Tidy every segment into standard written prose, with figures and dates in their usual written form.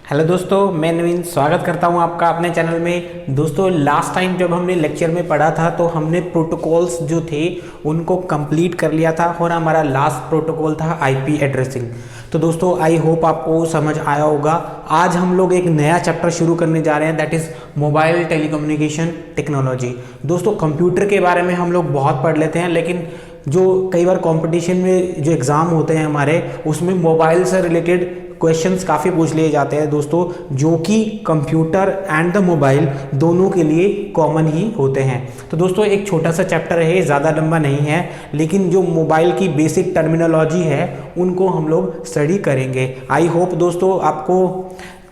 Hello दोस्तों, मैं नवीन स्वागत करता हूं आपका अपने चैनल में। दोस्तों, लास्ट टाइम जब हमने लेक्चर में पढ़ा था तो हमने प्रोटोकॉल्स जो थे उनको कंप्लीट कर लिया था और हमारा लास्ट प्रोटोकॉल था आईपी एड्रेसिंग। तो दोस्तों, आई होप आपको समझ आया होगा। आज हम लोग एक नया चैप्टर शुरू करने जा रहे हैं, that is mobile telecommunication technology. दोस्तों, कंप्यूटर के बारे में हम लोग बहुत पढ़ लेते हैं, लेकिन जो कई बार कंपटीशन में जो एग्ज़ाम होते हैं हमारे, उसमें मोबाइल से रिलेटेड क्वेश्चंस काफ़ी पूछ लिए जाते हैं दोस्तों, जो कि कंप्यूटर एंड द मोबाइल दोनों के लिए कॉमन ही होते हैं। तो दोस्तों, एक छोटा सा चैप्टर है, ज़्यादा लंबा नहीं है, लेकिन जो मोबाइल की बेसिक टर्मिनोलॉजी है उनको हम लोग स्टडी करेंगे। आई होप दोस्तों आपको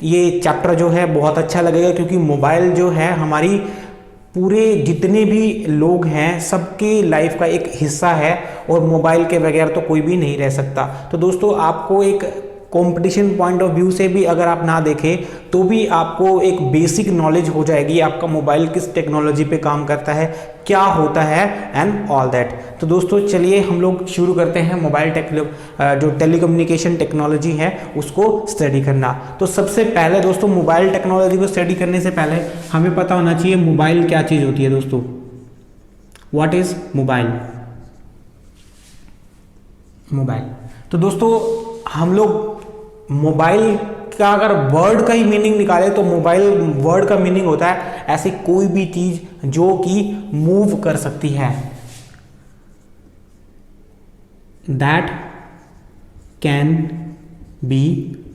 ये चैप्टर जो है बहुत अच्छा लगेगा, क्योंकि मोबाइल जो है हमारी पूरे जितने भी लोग हैं सबके लाइफ का एक हिस्सा है, और मोबाइल के बगैर तो कोई भी नहीं रह सकता। तो दोस्तों, आपको एक कंपटीशन पॉइंट ऑफ व्यू से भी अगर आप ना देखें तो भी आपको एक बेसिक नॉलेज हो जाएगी, आपका मोबाइल किस टेक्नोलॉजी पे काम करता है, क्या होता है एंड ऑल दैट। तो दोस्तों, चलिए हम लोग शुरू करते हैं मोबाइल जो टेलीकम्युनिकेशन टेक्नोलॉजी है उसको स्टडी करना। तो सबसे पहले दोस्तों, मोबाइल टेक्नोलॉजी को स्टडी करने से पहले हमें पता होना चाहिए मोबाइल क्या चीज़ होती है। दोस्तों, व्हाट इज मोबाइल? मोबाइल, तो दोस्तों हम लोग मोबाइल का अगर वर्ड का ही मीनिंग निकाले तो मोबाइल वर्ड का मीनिंग होता है ऐसी कोई भी चीज जो कि मूव कर सकती है, दैट कैन बी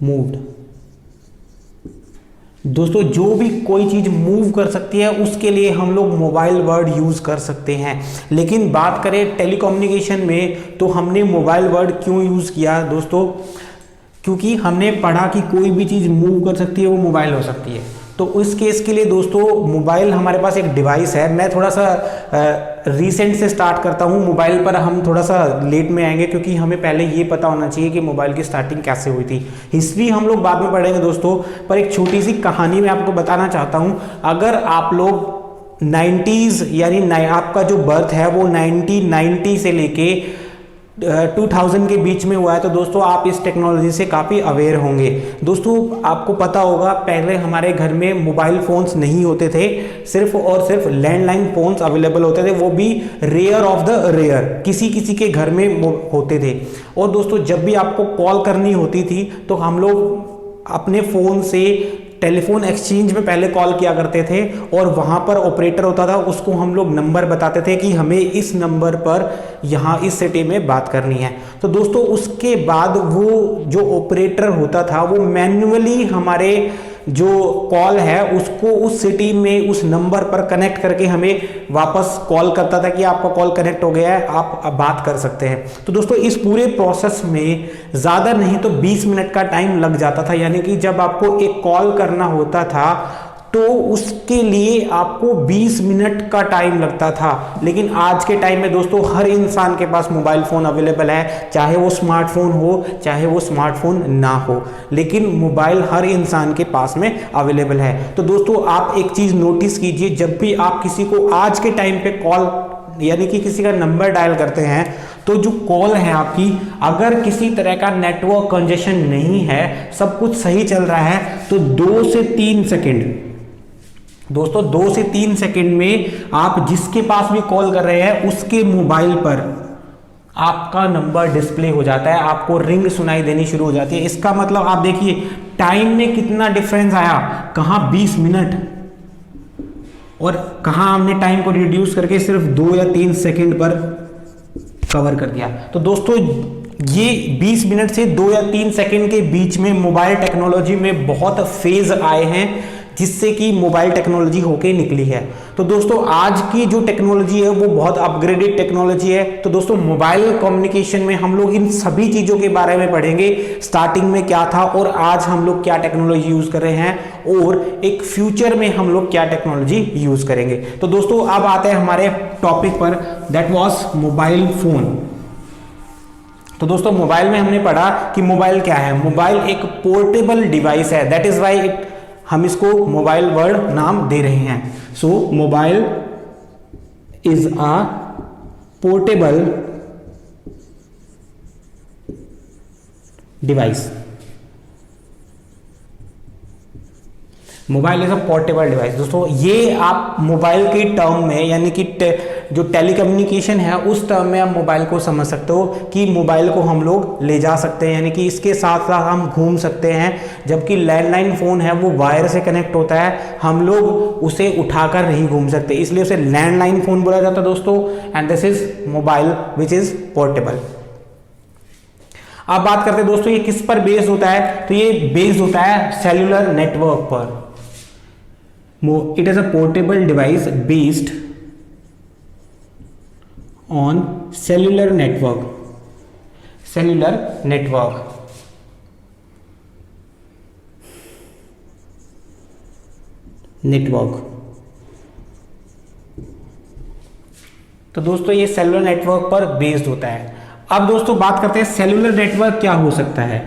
मूव्ड। दोस्तों, जो भी कोई चीज मूव कर सकती है उसके लिए हम लोग मोबाइल वर्ड यूज कर सकते हैं। लेकिन बात करें टेलीकम्युनिकेशन में तो हमने मोबाइल वर्ड क्यों यूज किया दोस्तों? क्योंकि हमने पढ़ा कि कोई भी चीज़ मूव कर सकती है वो मोबाइल हो सकती है। तो उस केस के लिए दोस्तों मोबाइल हमारे पास एक डिवाइस है। मैं थोड़ा सा रीसेंट से स्टार्ट करता हूँ, मोबाइल पर हम थोड़ा सा लेट में आएंगे, क्योंकि हमें पहले ये पता होना चाहिए कि मोबाइल की स्टार्टिंग कैसे हुई थी। हिस्ट्री हम लोग बाद में पढ़ेंगे दोस्तों, पर एक छोटी सी कहानी मैं आपको बताना चाहता हूँ। अगर आप लोग 90s यानी आपका जो बर्थ है वो 1990 से लेके 2000 के बीच में हुआ है, तो दोस्तों आप इस टेक्नोलॉजी से काफ़ी अवेयर होंगे। दोस्तों, आपको पता होगा पहले हमारे घर में मोबाइल फ़ोन्स नहीं होते थे, सिर्फ और सिर्फ लैंडलाइन फ़ोन्स अवेलेबल होते थे, वो भी रेयर ऑफ द रेयर, किसी किसी के घर में होते थे। और दोस्तों, जब भी आपको कॉल करनी होती थी तो हम लोग अपने फ़ोन से टेलीफोन एक्सचेंज में पहले कॉल किया करते थे, और वहाँ पर ऑपरेटर होता था, उसको हम लोग नंबर बताते थे कि हमें इस नंबर पर यहाँ इस सिटी में बात करनी है। तो दोस्तों, उसके बाद वो जो ऑपरेटर होता था वो मैन्युअली हमारे जो कॉल है उसको उस सिटी में उस नंबर पर कनेक्ट करके हमें वापस कॉल करता था कि आपका कॉल कनेक्ट हो गया है, आप अब बात कर सकते हैं। तो दोस्तों, इस पूरे प्रोसेस में ज़्यादा नहीं तो 20 मिनट का टाइम लग जाता था, यानी कि जब आपको एक कॉल करना होता था तो उसके लिए आपको 20 मिनट का टाइम लगता था। लेकिन आज के टाइम में दोस्तों हर इंसान के पास मोबाइल फ़ोन अवेलेबल है, चाहे वो स्मार्टफोन हो चाहे वो स्मार्टफोन ना हो, लेकिन मोबाइल हर इंसान के पास में अवेलेबल है। तो दोस्तों, आप एक चीज़ नोटिस कीजिए, जब भी आप किसी को आज के टाइम पे कॉल यानी कि किसी का नंबर डायल करते हैं तो जो कॉल है आपकी, अगर किसी तरह का नेटवर्क कंजेशन नहीं है, सब कुछ सही चल रहा है, तो 2 से 3 सेकेंड दोस्तों 2 से 3 सेकंड में आप जिसके पास भी कॉल कर रहे हैं उसके मोबाइल पर आपका नंबर डिस्प्ले हो जाता है, आपको रिंग सुनाई देनी शुरू हो जाती है। इसका मतलब आप देखिए टाइम में कितना डिफरेंस आया, कहां 20 मिनट और कहां हमने टाइम को रिड्यूस करके सिर्फ 2 या 3 सेकंड पर कवर कर दिया। तो दोस्तों, ये 20 मिनट से 2 या 3 सेकंड के बीच में मोबाइल टेक्नोलॉजी में बहुत फेज आए हैं, जिससे कि मोबाइल टेक्नोलॉजी होके निकली है। तो दोस्तों, आज की जो टेक्नोलॉजी है वो बहुत अपग्रेडेड टेक्नोलॉजी है। तो दोस्तों, मोबाइल कम्युनिकेशन में हम लोग इन सभी चीज़ों के बारे में पढ़ेंगे, स्टार्टिंग में क्या था और आज हम लोग क्या टेक्नोलॉजी यूज़ कर रहे हैं, और एक फ्यूचर में हम लोग क्या टेक्नोलॉजी यूज़ करेंगे। तो दोस्तों, अब आते हैं हमारे टॉपिक पर, दैट वॉज मोबाइल फ़ोन। तो दोस्तों, मोबाइल में हमने पढ़ा कि मोबाइल क्या है। मोबाइल एक पोर्टेबल डिवाइस है, दैट इज़ वाई हम इसको मोबाइल वर्ड नाम दे रहे हैं। So mobile is a portable device. Mobile is a portable device. दोस्तों ये आप मोबाइल के टर्म में, यानी कि जो टेलीकम्युनिकेशन है उस टर्म में आप मोबाइल को समझ सकते हो कि मोबाइल को हम लोग ले जा सकते हैं, यानी कि इसके साथ साथ हम घूम सकते हैं। जबकि लैंडलाइन फ़ोन है वो वायर से कनेक्ट होता है, हम लोग उसे उठाकर नहीं घूम सकते, इसलिए उसे लैंडलाइन फ़ोन बोला जाता है दोस्तों। And this is mobile which is portable. अब बात करते हैं दोस्तों ये किस पर बेस्ड होता है, तो ये बेस्ड होता है सेल्यूलर नेटवर्क पर। It is a portable device based on cellular network. Cellular network तो दोस्तों ये सेल्यूलर नेटवर्क पर बेस्ड होता है। अब दोस्तों बात करते हैं सेल्यूलर नेटवर्क क्या हो सकता है।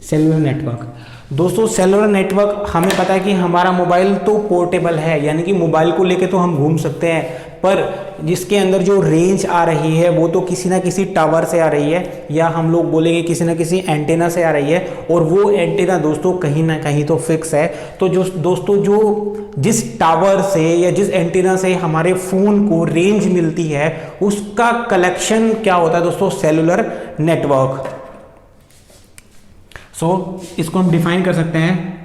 सेल्यूलर नेटवर्क, दोस्तों सेल्यूलर नेटवर्क हमें पता है कि हमारा मोबाइल तो पोर्टेबल है, यानी कि मोबाइल को लेके तो हम घूम सकते हैं, पर जिसके अंदर जो रेंज आ रही है वो तो किसी ना किसी टावर से आ रही है, या हम लोग बोलेंगे किसी ना किसी एंटेना से आ रही है, और वो एंटेना दोस्तों कहीं ना कहीं तो फिक्स है। तो जो दोस्तों जो जिस टावर से या जिस एंटेना से हमारे फ़ोन को रेंज मिलती है उसका कलेक्शन क्या होता है दोस्तों, सेल्यूलर नेटवर्क। सो इसको हम डिफाइन कर सकते हैं,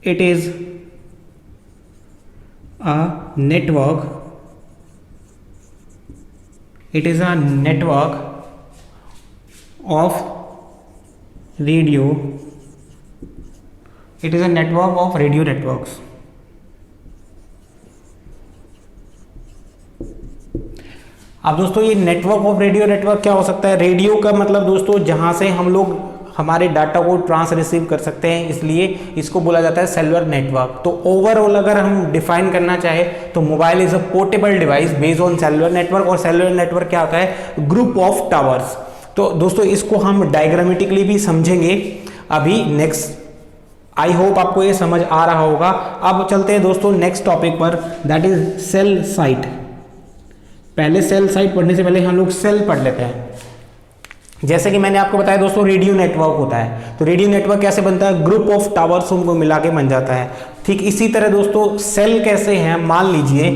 it is a network, it is a network of radio, it is a network of radio networks. अब दोस्तों ये नेटवर्क ऑफ रेडियो नेटवर्क क्या हो सकता है, रेडियो का मतलब दोस्तों जहां से हम लोग हमारे डाटा को ट्रांस रिसीव कर सकते हैं, इसलिए इसको बोला जाता है सेल्युलर नेटवर्क। तो ओवरऑल अगर हम डिफाइन करना चाहे तो mobile is a portable device based on cellular network, और सेल्युलर नेटवर्क क्या होता है, ग्रुप ऑफ टावर्स। तो दोस्तों इसको हम डायग्रामेटिकली भी समझेंगे अभी नेक्स्ट। आई होप आपको ये समझ आ रहा होगा। अब चलते हैं दोस्तों नेक्स्ट टॉपिक पर, दैट इज सेल साइट। पहले सेल साइट पढ़ने से पहले हम लोग सेल पढ़ लेते हैं। जैसे कि मैंने आपको बताया दोस्तों रेडियो नेटवर्क होता है, तो रेडियो नेटवर्क कैसे बनता है, ग्रुप ऑफ टावर्स उनको मिला के बन जाता है। ठीक इसी तरह दोस्तों सेल कैसे हैं, मान लीजिए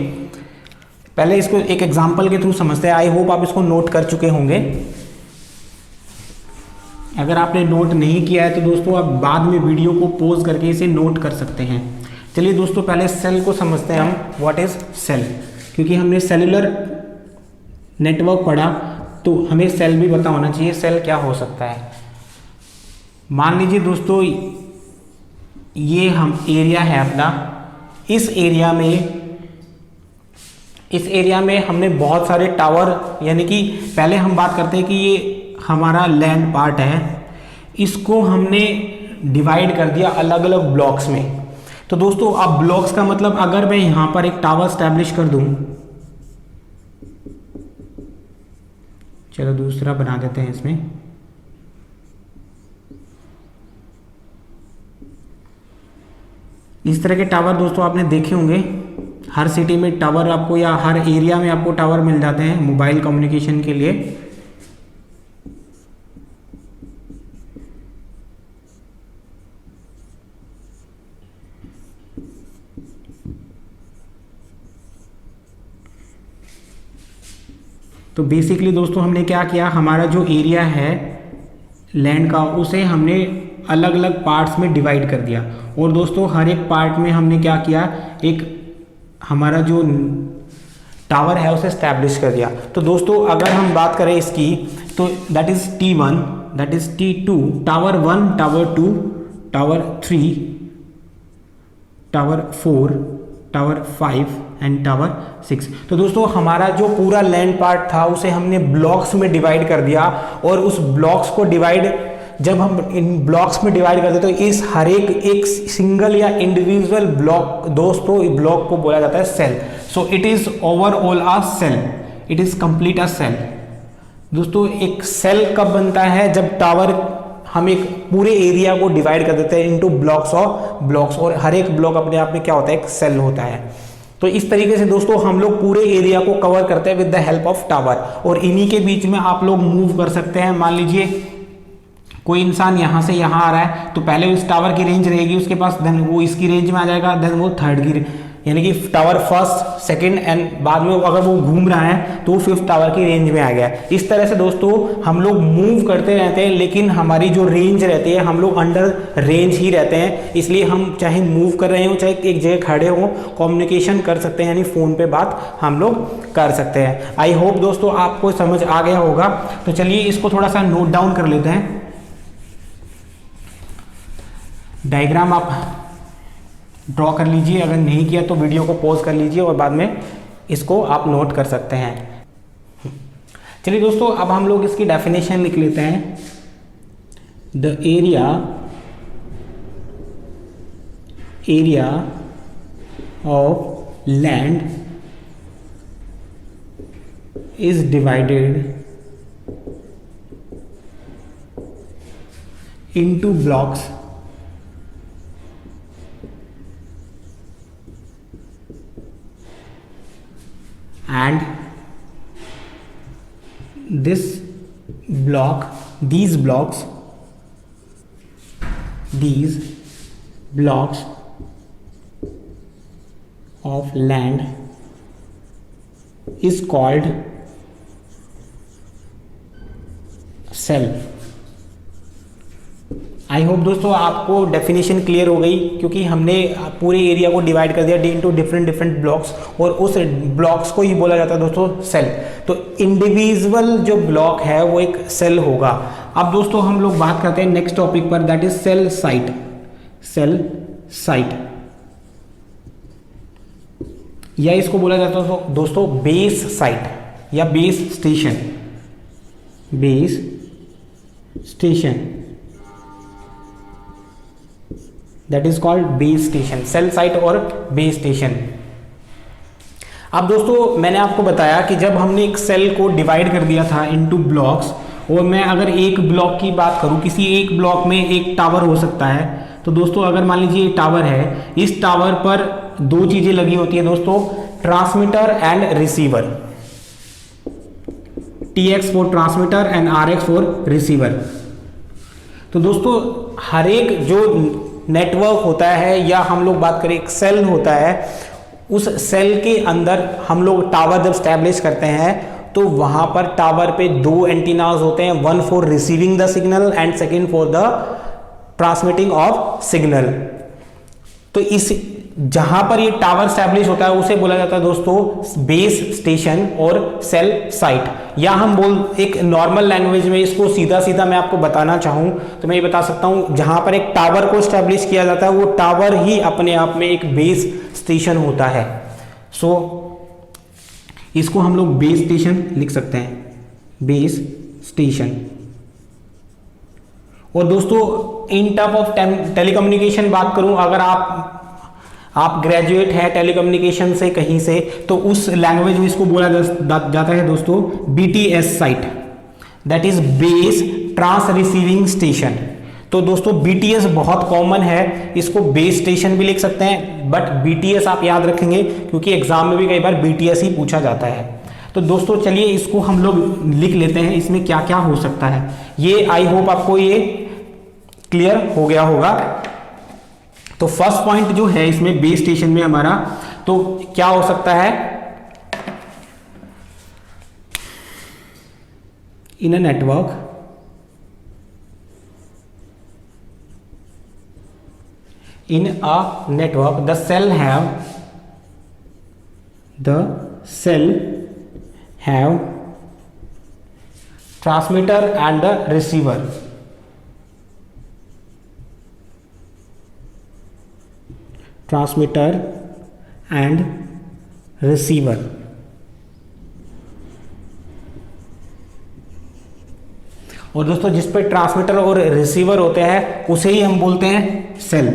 पहले इसको एक एग्जांपल के थ्रू समझते हैं। आई होप आप इसको नोट कर चुके होंगे। अगर आपने नोट नहीं किया है तो दोस्तों आप बाद में वीडियो को पॉज करके इसे नोट कर सकते हैं। चलिए दोस्तों पहले सेल को समझते हैं हम, व्हाट इज सेल, क्योंकि हमने सेल्युलर नेटवर्क पढ़ा तो हमें सेल भी पता होना चाहिए, सेल क्या हो सकता है। मान लीजिए दोस्तों ये हम एरिया है अपना, इस एरिया में हमने बहुत सारे टावर, यानी कि पहले हम बात करते हैं कि ये हमारा लैंड पार्ट है, इसको हमने डिवाइड कर दिया अलग अलग ब्लॉक्स में। तो दोस्तों अब ब्लॉक्स का मतलब अगर मैं यहां पर एक टावर स्टैब्लिश कर दूं, चलो दूसरा बना देते हैं इसमें, इस तरह के टावर दोस्तों आपने देखे होंगे, हर सिटी में टावर आपको या हर एरिया में आपको टावर मिल जाते हैं मोबाइल कम्युनिकेशन के लिए। तो बेसिकली दोस्तों हमने क्या किया, हमारा जो एरिया है लैंड का उसे हमने अलग अलग पार्ट्स में डिवाइड कर दिया, और दोस्तों हर एक पार्ट में हमने क्या किया, एक हमारा जो टावर है उसे स्टैब्लिश कर दिया। तो दोस्तों अगर हम बात करें इसकी तो that is T1, that is T2, tower 1, tower 2, tower 3, tower 4, tower 5 and tower 6। तो दोस्तों हमारा जो पूरा लैंड पार्ट था उसे हमने ब्लॉक्स में डिवाइड कर दिया, और उस ब्लॉक्स को डिवाइड जब हम इन ब्लॉक्स में डिवाइड करते तो इस हर एक सिंगल या इंडिविजुअल ब्लॉक दोस्तों इस ब्लॉक को बोला जाता है cell. So it is overall a cell, it is complete a cell. दोस्तों एक सेल कब बनता है, जब टावर हम एक पूरे एरिया को डिवाइड कर देते हैं इनटू ब्लॉक्स और ब्लॉक्स, और हर एक ब्लॉक अपने आप में क्या होता है, एक सेल होता है। तो इस तरीके से दोस्तों हम लोग पूरे एरिया को कवर करते हैं with the help of tower, और इन्हीं के बीच में आप लोग मूव कर सकते हैं। मान लीजिए कोई इंसान यहाँ से यहाँ आ रहा है तो पहले इस टावर की रेंज रहेगी उसके पास, देन वो इसकी रेंज में आ जाएगा, देन वो थर्ड की, यानी कि टावर फर्स्ट सेकंड एंड बाद में अगर वो घूम रहा है तो फिफ्थ टावर की रेंज में आ गया। इस तरह से दोस्तों हम लोग मूव करते रहते हैं, लेकिन हमारी जो रेंज रहती है हम लोग अंडर रेंज ही रहते हैं। इसलिए हम चाहे मूव कर रहे हो चाहे एक जगह खड़े हो, कम्युनिकेशन कर सकते हैं, यानी फ़ोन पे बात हम लोग कर सकते हैं। आई होप दोस्तों आपको समझ आ गया होगा। तो चलिए इसको थोड़ा सा नोट डाउन कर लेते हैं। डायग्राम आप ड्रॉ कर लीजिए, अगर नहीं किया तो वीडियो को पॉज कर लीजिए और बाद में इसको आप नोट कर सकते हैं। चलिए दोस्तों अब हम लोग इसकी डेफिनेशन लिख लेते हैं। The area of land is divided into blocks and these blocks of land is called cell। I hope दोस्तों आपको डेफिनेशन क्लियर हो गई, क्योंकि हमने पूरे एरिया को डिवाइड कर दिया इनटू डिफरेंट ब्लॉक्स, और उस ब्लॉक्स को ही बोला जाता है दोस्तों सेल। तो इंडिविजुअल जो ब्लॉक है वो एक सेल होगा। अब दोस्तों हम लोग बात करते हैं नेक्स्ट टॉपिक पर, दैट इज सेल साइट, या इसको बोला जाता है दोस्तों बेस साइट या base station, that is called base station, cell site और बेस स्टेशन। अब दोस्तों मैंने आपको बताया कि जब हमने एक सेल को डिवाइड कर दिया था इनटू ब्लॉक्स, और मैं अगर एक ब्लॉक की बात करूं, किसी एक ब्लॉक में एक टावर हो सकता है। तो दोस्तों अगर मान लीजिए टावर है, इस टावर पर दो चीजें लगी होती है दोस्तों, transmitter and receiver, TX for transmitter and RX for receiver. तो दोस्तों हर एक जो नेटवर्क होता है, या हम लोग बात करें एक सेल होता है, उस सेल के अंदर हम लोग टावर जब स्टैब्लिश करते हैं तो वहां पर टावर पे दो एंटीनाज होते हैं, one for receiving the signal and second for the transmitting of signal. तो इस जहां पर ये टावर स्टैब्लिश होता है उसे बोला जाता है दोस्तों बेस स्टेशन और सेल साइट। या हम एक नॉर्मल लैंग्वेज में इसको सीधा मैं आपको बताना चाहूं तो मैं ये बता सकता हूं, जहां पर एक टावर को स्टैब्लिश किया जाता है वो टावर ही अपने आप में एक बेस स्टेशन होता है। सो इसको हम लोग बेस स्टेशन लिख सकते हैं, बेस स्टेशन। और दोस्तों इन टर्म ऑफ टेलीकम्युनिकेशन बात करूं, अगर आप ग्रेजुएट है टेलीकम्युनिकेशन से कहीं से, तो उस लैंग्वेज में इसको बोला जाता है दोस्तों BTS site, that is base trans receiving station. तो दोस्तों BTS बहुत कॉमन है, इसको बेस स्टेशन भी लिख सकते हैं, बट BTS आप याद रखेंगे क्योंकि एग्जाम में भी कई बार BTS ही पूछा जाता है। तो दोस्तों चलिए इसको हम लोग लिख लेते हैं, इसमें क्या क्या हो सकता है। ये आई होप आपको ये क्लियर हो गया होगा। तो फर्स्ट पॉइंट जो है इसमें बेस स्टेशन में हमारा, तो क्या हो सकता है, in a network the cell have transmitter and the receiver, transmitter and receiver. और दोस्तों जिस पे ट्रांसमीटर और रिसीवर होते हैं उसे ही हम बोलते हैं cell,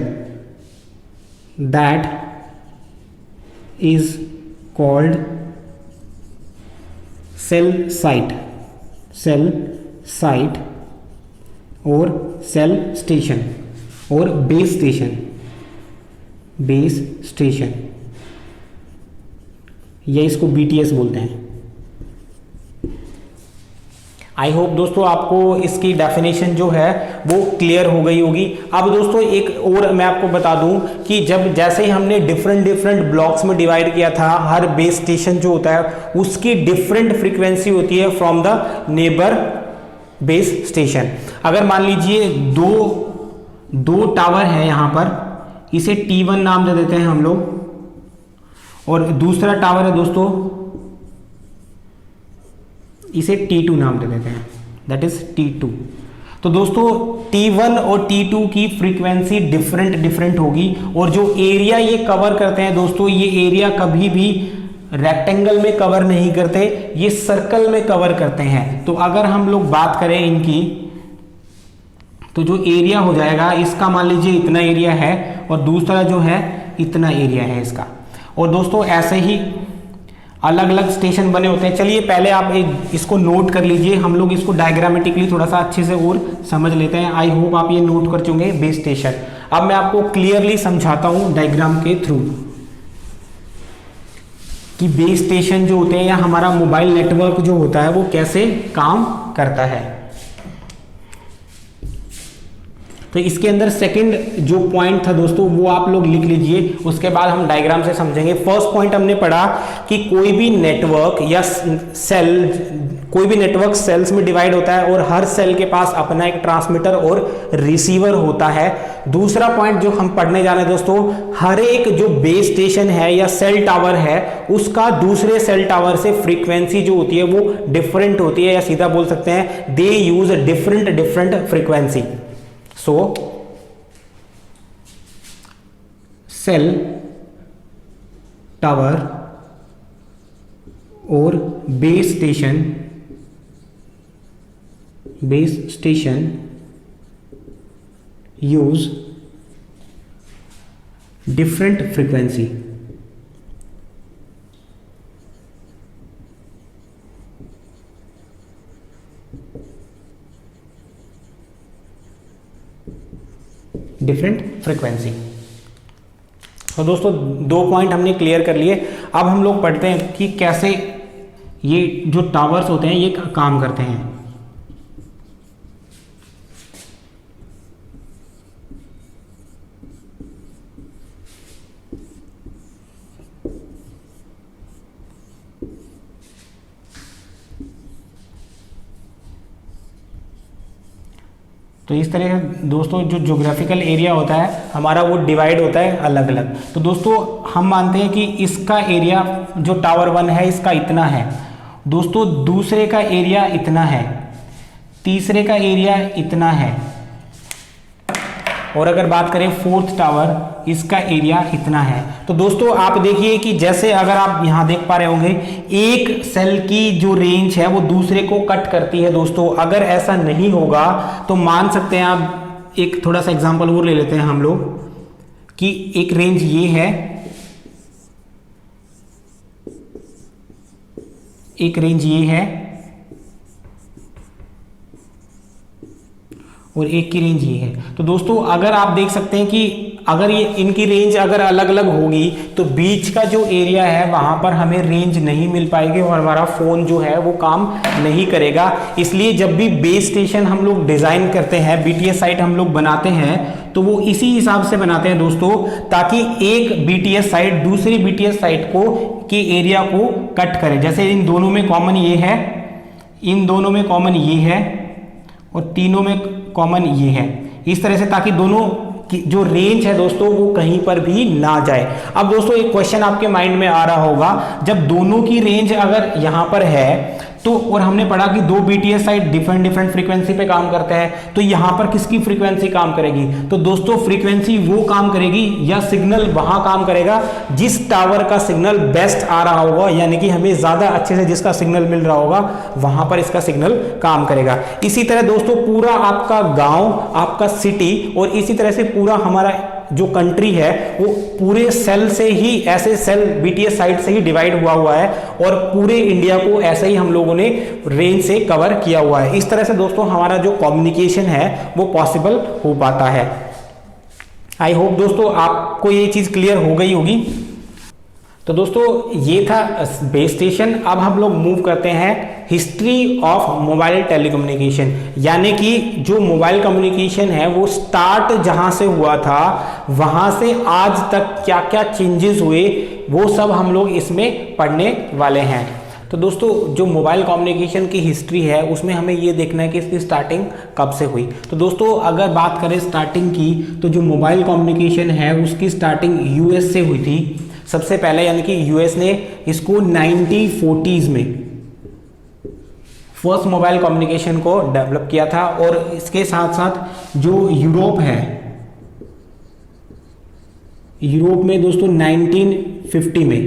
that is called cell site और सेल स्टेशन और बेस स्टेशन। या इसको BTS बोलते हैं। आई होप दोस्तों आपको इसकी डेफिनेशन जो है वो क्लियर हो गई होगी। अब दोस्तों एक और मैं आपको बता दूं कि जब जैसे ही हमने डिफरेंट ब्लॉक्स में डिवाइड किया था, हर बेस स्टेशन जो होता है उसकी डिफरेंट फ्रीक्वेंसी होती है from the neighbour base station. अगर मान लीजिए दो टावर है यहां पर, इसे T1 नाम दे देते हैं हम लोग, और दूसरा टावर है दोस्तों, इसे T2 नाम दे देते हैं, दैट इज T2। तो दोस्तों T1 और T2 की फ्रीक्वेंसी डिफरेंट होगी, और जो एरिया ये कवर करते हैं दोस्तों, ये एरिया कभी भी रेक्टेंगल में कवर नहीं करते, ये सर्कल में कवर करते हैं। तो अगर हम लोग बात करें इनकी, तो जो एरिया हो जाएगा इसका, मान लीजिए इतना एरिया है और दूसरा जो है इतना एरिया है इसका। और दोस्तों ऐसे ही अलग अलग स्टेशन बने होते हैं। चलिए पहले आप इसको नोट कर लीजिए, हम लोग इसको डायग्रामेटिकली थोड़ा सा अच्छे से और समझ लेते हैं। आई होप आप ये नोट कर चुके हैं बेस स्टेशन। अब मैं आपको क्लियरली समझाता हूं डायग्राम के थ्रू कि बेस स्टेशन जो होते हैं या हमारा मोबाइल नेटवर्क जो होता है वो कैसे काम करता है। तो इसके अंदर सेकंड जो पॉइंट था दोस्तों वो आप लोग लिख लीजिए, उसके बाद हम डायग्राम से समझेंगे। फर्स्ट पॉइंट हमने पढ़ा कि कोई भी नेटवर्क या सेल्स में डिवाइड होता है और हर सेल के पास अपना एक ट्रांसमीटर और रिसीवर होता है। दूसरा पॉइंट जो हम पढ़ने जा रहे हैं दोस्तों, हर एक जो बेस स्टेशन है या सेल टावर है उसका दूसरे सेल टावर से फ्रीक्वेंसी जो होती है वो डिफरेंट होती है, या सीधा बोल सकते हैं they use different frequency. So, cell tower और base station use different frequency. Different frequency. तो दोस्तों दो पॉइंट हमने क्लियर कर लिए। अब हम लोग पढ़ते हैं कि कैसे ये जो टावर्स होते हैं ये काम करते हैं। तो इस तरह से दोस्तों जो ज्योग्राफिकल एरिया होता है हमारा वो डिवाइड होता है अलग अलग। तो दोस्तों हम मानते हैं कि इसका एरिया जो टावर 1 है इसका इतना है, दोस्तों दूसरे का एरिया इतना है, तीसरे का एरिया इतना है, और अगर बात करें फोर्थ टावर इसका एरिया इतना है। तो दोस्तों आप देखिए कि जैसे अगर आप यहां देख पा रहे होंगे एक सेल की जो रेंज है वो दूसरे को कट करती है दोस्तों। अगर ऐसा नहीं होगा तो मान सकते हैं आप, एक थोड़ा सा एग्जांपल और ले लेते हैं हम लोग कि एक रेंज ये है, एक रेंज ये है और एक की रेंज ये है। तो दोस्तों अगर आप देख सकते हैं कि अगर ये इनकी रेंज अगर अलग अलग होगी तो बीच का जो एरिया है वहां पर हमें रेंज नहीं मिल पाएगी और हमारा फोन जो है वो काम नहीं करेगा। इसलिए जब भी बेस स्टेशन हम लोग डिजाइन करते हैं, BTS साइट हम लोग बनाते हैं, तो वो इसी हिसाब से बनाते हैं दोस्तों, ताकि एक BTS साइट दूसरी BTS साइट को के एरिया को कट करे। जैसे इन दोनों में कॉमन ये है, इन दोनों में कॉमन ये है और तीनों में कॉमन ये है, इस तरह से, ताकि दोनों की जो रेंज है दोस्तों वो कहीं पर भी ना जाए। अब दोस्तों एक क्वेश्चन आपके माइंड में आ रहा होगा, जब दोनों की रेंज अगर यहां पर है तो, और हमने पढ़ा कि दो BTS साइट डिफरेंट फ्रीक्वेंसी पे काम करते हैं, तो यहां पर किसकी फ्रीक्वेंसी काम करेगी? तो दोस्तों फ्रीक्वेंसी वो काम करेगी या सिग्नल वहां काम करेगा जिस टावर का सिग्नल बेस्ट आ रहा होगा, यानी कि हमें ज्यादा अच्छे से जिसका सिग्नल मिल रहा होगा वहां पर इसका सिग्नल काम करेगा। इसी तरह दोस्तों पूरा आपका गांव, आपका सिटी और इसी तरह से पूरा हमारा जो कंट्री है वो पूरे सेल से ही, ऐसे सेल BTS साइट से ही डिवाइड हुआ है और पूरे इंडिया को ऐसे ही हम लोगों ने रेंज से कवर किया हुआ है। इस तरह से दोस्तों हमारा जो कम्युनिकेशन है वो पॉसिबल हो पाता है। आई होप दोस्तों आपको ये चीज क्लियर हो गई होगी। तो दोस्तों ये था बेस स्टेशन। अब हम लोग मूव करते हैं हिस्ट्री ऑफ मोबाइल टेलीकम्युनिकेशन, यानी कि जो मोबाइल कम्युनिकेशन है वो स्टार्ट जहां से हुआ था वहां से आज तक क्या क्या चेंजेस हुए वो सब हम लोग इसमें पढ़ने वाले हैं। तो दोस्तों जो मोबाइल कम्युनिकेशन की हिस्ट्री है उसमें हमें ये देखना है कि इसकी स्टार्टिंग कब से हुई। तो दोस्तों अगर बात करें स्टार्टिंग की, तो जो मोबाइल कम्युनिकेशन है उसकी स्टार्टिंग यूएस से हुई थी सबसे पहले, यानी कि यूएस ने इसको 1940s में फर्स्ट मोबाइल कम्युनिकेशन को डेवलप किया था। और इसके साथ साथ जो यूरोप है, यूरोप में दोस्तों 1950 में,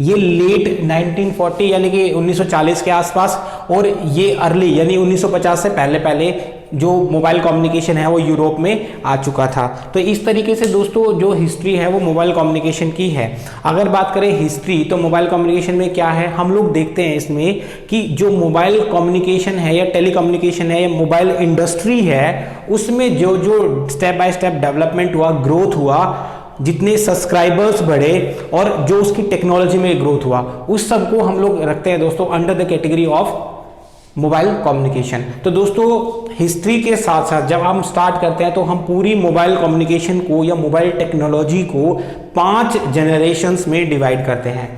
ये लेट 1940 यानी कि 1940 के आसपास, और ये अर्ली यानी 1950 से पहले पहले जो मोबाइल कम्युनिकेशन है वो यूरोप में आ चुका था। तो इस तरीके से दोस्तों जो हिस्ट्री है वो मोबाइल कम्युनिकेशन की है। अगर बात करें हिस्ट्री तो मोबाइल कम्युनिकेशन में क्या है, हम लोग देखते हैं इसमें कि जो मोबाइल कम्युनिकेशन है या टेलीकम्युनिकेशन है या मोबाइल इंडस्ट्री है उसमें जो जो स्टेप बाय स्टेप डेवलपमेंट हुआ, ग्रोथ हुआ, जितने सब्सक्राइबर्स बढ़े और जो उसकी टेक्नोलॉजी में ग्रोथ हुआ, उस सब को हम लोग रखते हैं दोस्तों under the category of mobile communication. तो दोस्तों हिस्ट्री के साथ साथ जब हम स्टार्ट करते हैं तो हम पूरी मोबाइल कम्युनिकेशन को या मोबाइल टेक्नोलॉजी को 5 जनरेशन्स में डिवाइड करते हैं।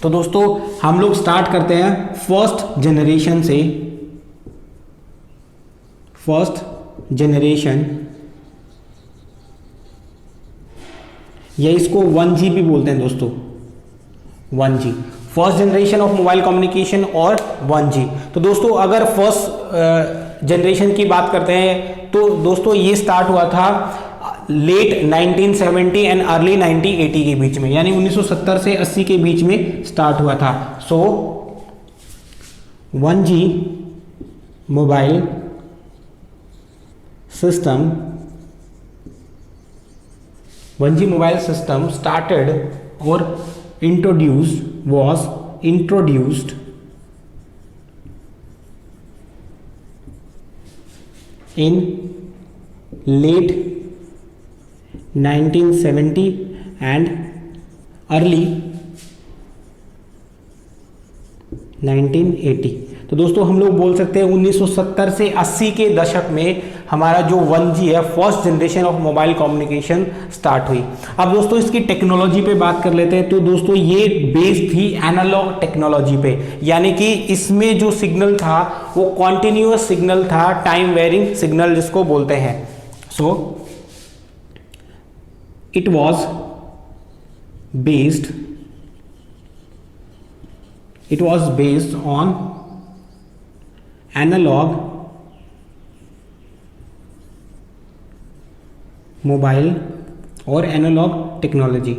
तो दोस्तों हम लोग स्टार्ट करते हैं फर्स्ट जनरेशन से। फर्स्ट जनरेशन या इसको 1G भी बोलते हैं दोस्तों, 1G, first generation of mobile communication और 1G। तो दोस्तों अगर फर्स्ट जनरेशन की बात करते हैं तो दोस्तों ये स्टार्ट हुआ था लेट 1970 एंड अर्ली 1980 के बीच में, यानी 1970 से 80 के बीच में स्टार्ट हुआ था। सो 1G mobile system, 1G mobile system started or was introduced in late 1970 and early 1980। तो दोस्तों हम लोग बोल सकते हैं 1970 से 80 के दशक में हमारा जो 1G है first generation of mobile communication start हुई। अब दोस्तों इसकी टेक्नोलॉजी पे बात कर लेते हैं। तो दोस्तों ये बेस थी एनालॉग टेक्नोलॉजी पे, यानी कि इसमें जो सिग्नल था वो कॉन्टिन्यूअस सिग्नल था, टाइम वेरिंग सिग्नल जिसको बोलते हैं। So it was based on analogue mobile और एनालॉग टेक्नोलॉजी।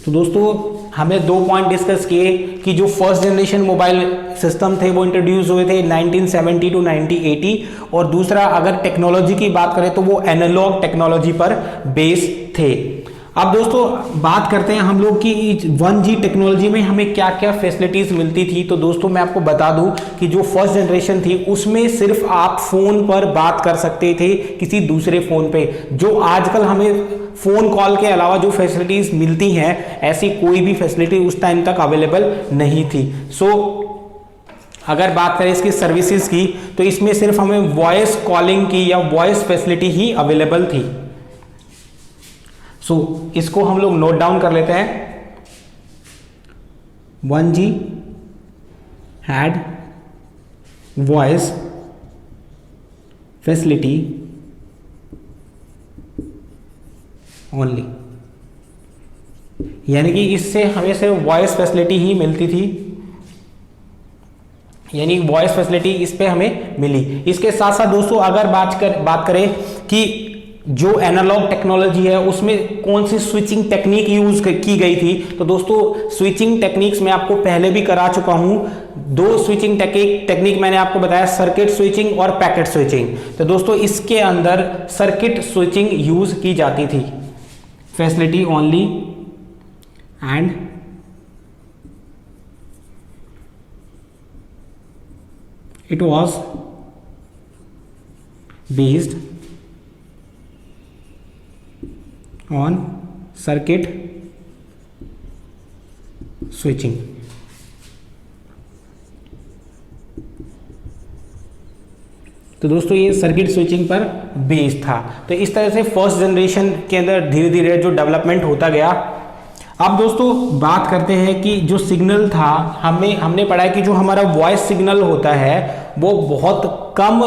तो दोस्तों हमें 2 पॉइंट डिस्कस किए कि जो फर्स्ट जनरेशन मोबाइल सिस्टम थे वो इंट्रोड्यूस हुए थे 1970 टू 1980, और दूसरा अगर टेक्नोलॉजी की बात करें तो वो एनालॉग टेक्नोलॉजी पर बेस थे। अब दोस्तों बात करते हैं हम लोग कि 1G टेक्नोलॉजी में हमें क्या क्या फैसिलिटीज मिलती थी। तो दोस्तों मैं आपको बता दूं कि जो फर्स्ट जनरेशन थी उसमें सिर्फ आप फोन पर बात कर सकते थे किसी दूसरे फोन पे। जो आजकल हमें फोन कॉल के अलावा जो फैसिलिटीज मिलती हैं ऐसी कोई भी फैसिलिटी उस टाइम तक अवेलेबल नहीं थी। सो अगर बात करें इसकी सर्विसेज की तो इसमें सिर्फ हमें वॉइस कॉलिंग की या वॉइस फैसिलिटी ही अवेलेबल थी। सो इसको हम लोग नोट डाउन कर लेते हैं। 1G had voice facility only, यानी कि इससे हमें सिर्फ वॉइस फैसिलिटी ही मिलती थी, यानी वॉइस फैसिलिटी इस पे हमें मिली। इसके साथ साथ दोस्तों अगर बात करें कि जो एनालॉग टेक्नोलॉजी है उसमें कौन सी स्विचिंग टेक्निक यूज की गई थी, तो दोस्तों स्विचिंग टेक्निक्स मैं आपको पहले भी करा चुका हूं। 2 स्विचिंग टेक्निक मैंने आपको बताया, सर्किट स्विचिंग और पैकेट स्विचिंग। तो दोस्तों इसके अंदर सर्किट स्विचिंग यूज की जाती थी, facility only, and it was based on circuit switching. तो दोस्तों ये सर्किट स्विचिंग पर बेस्ड था। तो इस तरह से फर्स्ट जनरेशन के अंदर धीरे धीरे जो डेवलपमेंट होता गया। अब दोस्तों बात करते हैं कि जो सिग्नल था, हमने पढ़ा है कि जो हमारा वॉइस सिग्नल होता है वो बहुत कम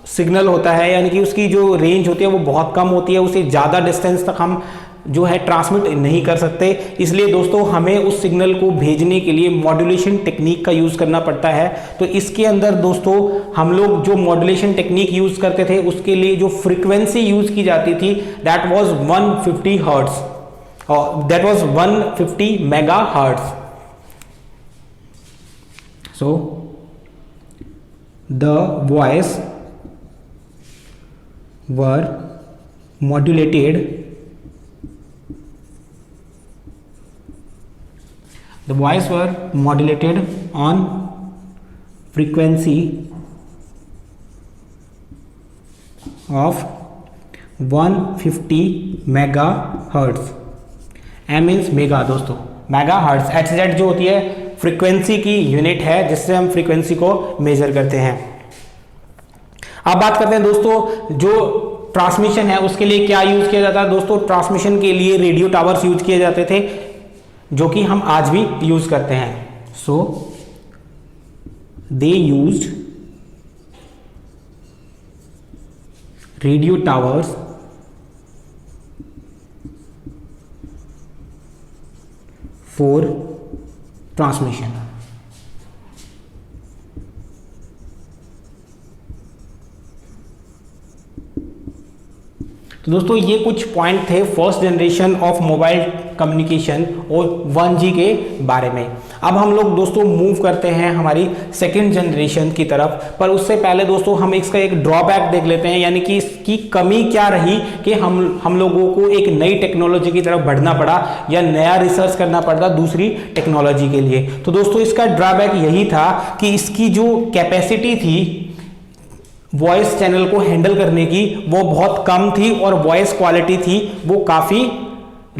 सिग्नल होता है, यानी कि उसकी जो रेंज होती है वो बहुत कम होती है, उसे ज़्यादा डिस्टेंस तक हम जो है ट्रांसमिट नहीं कर सकते। इसलिए दोस्तों हमें उस सिग्नल को भेजने के लिए मॉड्यूलेशन टेक्निक का यूज़ करना पड़ता है। तो इसके अंदर दोस्तों हम लोग जो मॉड्यूलेशन टेक्निक यूज़ करते थे उसके लिए जो फ्रीक्वेंसी यूज़ की जाती थी दैट वाज 150 हर्ट्ज, और that was 150 mega hertz. So the voice were modulated, the voice were modulated on frequency of 150 megahertz। M means mega दोस्तों, मेगा हर्ट्ज, HZ जो होती है फ्रीक्वेंसी की यूनिट है जिससे हम फ्रीक्वेंसी को मेजर करते हैं। अब बात करते हैं दोस्तों जो ट्रांसमिशन है उसके लिए क्या यूज किया जाता है। दोस्तों ट्रांसमिशन के लिए रेडियो टावर्स यूज किए जाते थे जो कि हम आज भी यूज करते हैं। So they used radio towers for transmission. तो दोस्तों ये कुछ पॉइंट थे first generation of mobile communication और 1G के बारे में। अब हम लोग दोस्तों मूव करते हैं हमारी सेकंड जनरेशन की तरफ, पर उससे पहले दोस्तों हम इसका एक ड्रॉबैक देख लेते हैं, यानी कि इसकी कमी क्या रही कि हम लोगों को एक नई टेक्नोलॉजी की तरफ बढ़ना पड़ा या नया रिसर्च करना पड़ता दूसरी टेक्नोलॉजी के लिए। तो दोस्तों इसका ड्रॉबैक यही था कि इसकी जो कैपेसिटी थी वॉइस चैनल को हैंडल करने की वो बहुत कम थी और वॉइस क्वालिटी थी वो काफ़ी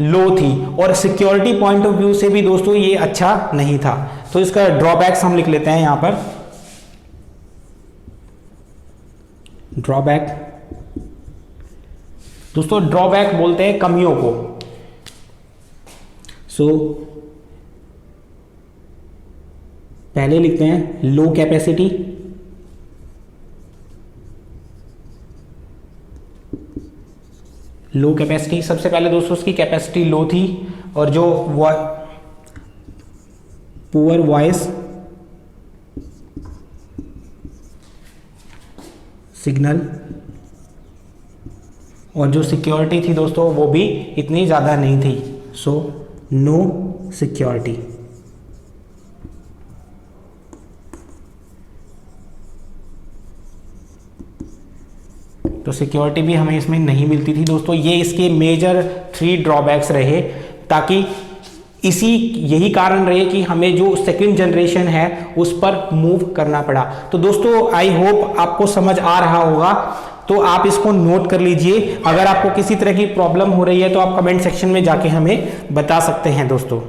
लो थी, और सिक्योरिटी पॉइंट ऑफ व्यू से भी दोस्तों ये अच्छा नहीं था। तो इसका ड्रॉबैक्स हम लिख लेते हैं यहां पर। ड्रॉबैक दोस्तों, ड्रॉबैक बोलते हैं कमियों को। सो पहले लिखते हैं लो कैपेसिटी, लो कैपेसिटी सबसे पहले दोस्तों उसकी कैपेसिटी लो थी, और जो पुअर वॉइस सिग्नल और जो सिक्योरिटी थी दोस्तों वो भी इतनी ज़्यादा नहीं थी। So no security. तो सिक्योरिटी भी हमें इसमें नहीं मिलती थी दोस्तों। ये इसके मेजर 3 ड्रॉबैक्स रहे, ताकि यही कारण रहे कि हमें जो सेकंड जनरेशन है उस पर मूव करना पड़ा। तो दोस्तों आई होप आपको समझ आ रहा होगा, तो आप इसको नोट कर लीजिए। अगर आपको किसी तरह की प्रॉब्लम हो रही है तो आप कमेंट सेक्शन में जाके हमें बता सकते हैं दोस्तों।